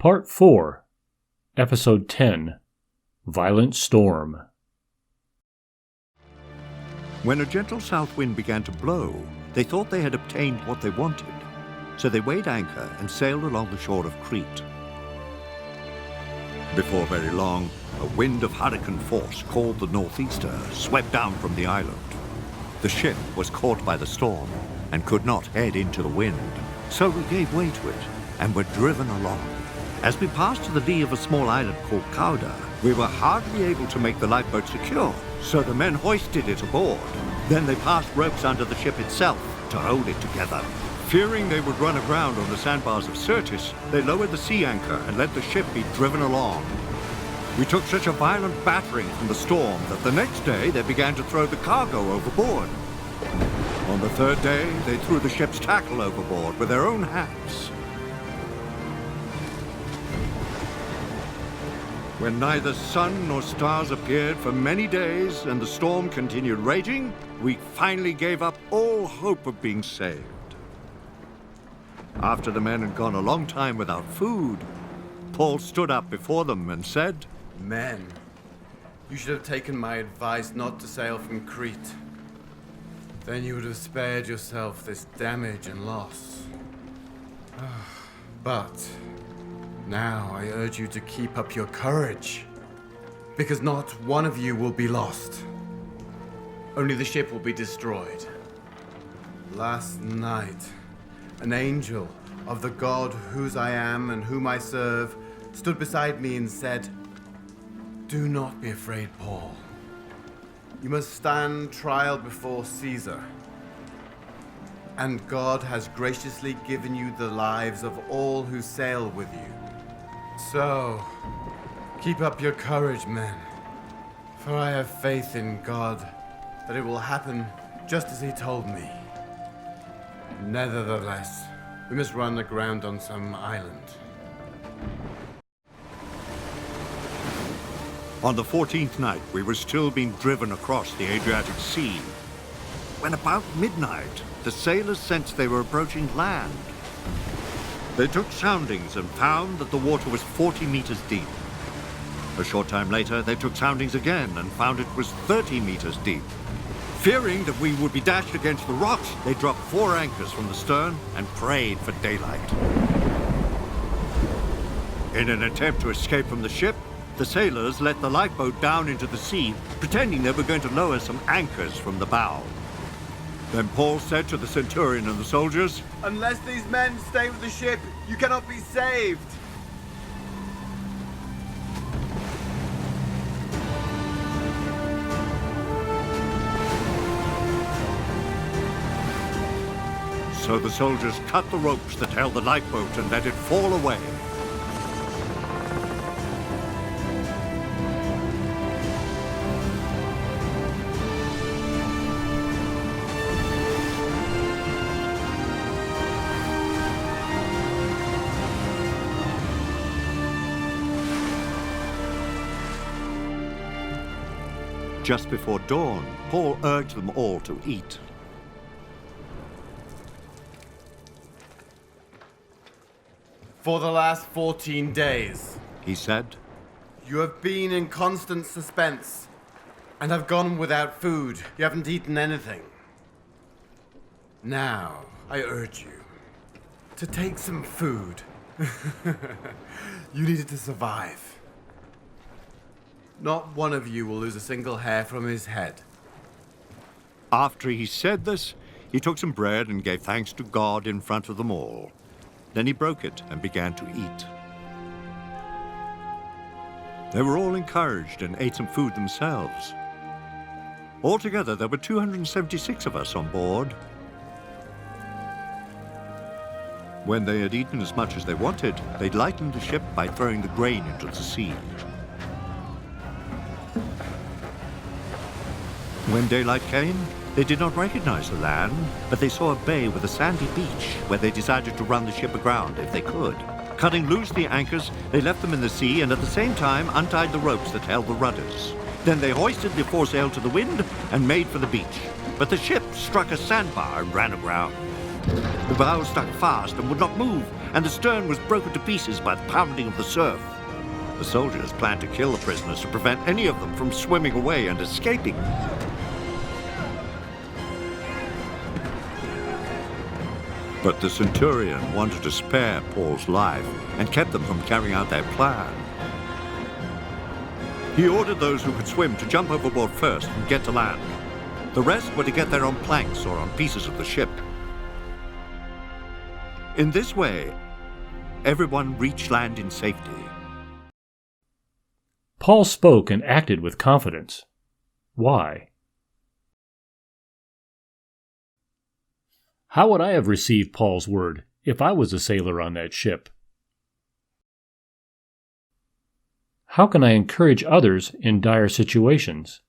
Part 4, Episode 10, Violent Storm. When a gentle south wind began to blow, they thought they had obtained what they wanted, so they weighed anchor and sailed along the shore of Crete. Before very long, a wind of hurricane force called the northeaster swept down from the island. The ship was caught by the storm and could not head into the wind, so we gave way to it and were driven along. As we passed to the lee of a small island called Cauda, we were hardly able to make the lifeboat secure, so the men hoisted it aboard. Then they passed ropes under the ship itself to hold it together. Fearing they would run aground on the sandbars of Syrtis, they lowered the sea anchor and let the ship be driven along. We took such a violent battering from the storm that the next day they began to throw the cargo overboard. On the third day, they threw the ship's tackle overboard with their own hands. When neither sun nor stars appeared for many days and the storm continued raging, we finally gave up all hope of being saved. After the men had gone a long time without food, Paul stood up before them and said, "Men, you should have taken my advice not to sail from Crete. Then you would have spared yourself this damage and loss. But now I urge you to keep up your courage, because not one of you will be lost. Only the ship will be destroyed. Last night, an angel of the God whose I am and whom I serve stood beside me and said, 'Do not be afraid, Paul. You must stand trial before Caesar. And God has graciously given you the lives of all who sail with you. So, keep up your courage, men, for I have faith in God that it will happen just as He told me. Nevertheless, we must run aground on some island.'" On the 14th night, we were still being driven across the Adriatic Sea, when about midnight, the sailors sensed they were approaching land. They took soundings and found that the water was 40 meters deep. A short time later, they took soundings again and found it was 30 meters deep. Fearing that we would be dashed against the rocks, they dropped 4 anchors from the stern and prayed for daylight. In an attempt to escape from the ship, the sailors let the lifeboat down into the sea, pretending they were going to lower some anchors from the bow. Then Paul said to the centurion and the soldiers, "Unless these men stay with the ship, you cannot be saved." So the soldiers cut the ropes that held the lifeboat and let it fall away. Just before dawn, Paul urged them all to eat. "For the last 14 days, He said, you have been in constant suspense and have gone without food. You haven't eaten anything. Now, I urge you to take some food. You need it to survive. Not one of you will lose a single hair from his head." After he said this, he took some bread and gave thanks to God in front of them all. Then he broke it and began to eat. They were all encouraged and ate some food themselves. Altogether, there were 276 of us on board. When they had eaten as much as they wanted, they lightened the ship by throwing the grain into the sea. When daylight came, they did not recognize the land, but they saw a bay with a sandy beach where they decided to run the ship aground if they could. Cutting loose the anchors, they left them in the sea and at the same time untied the ropes that held the rudders. Then they hoisted the foresail to the wind and made for the beach. But the ship struck a sandbar and ran aground. The bow stuck fast and would not move, and the stern was broken to pieces by the pounding of the surf. The soldiers planned to kill the prisoners to prevent any of them from swimming away and escaping. But the centurion wanted to spare Paul's life and kept them from carrying out their plan. He ordered those who could swim to jump overboard first and get to land. The rest were to get there on planks or on pieces of the ship. In this way, everyone reached land in safety. Paul spoke and acted with confidence. Why? How would I have received Paul's word if I was a sailor on that ship? How can I encourage others in dire situations?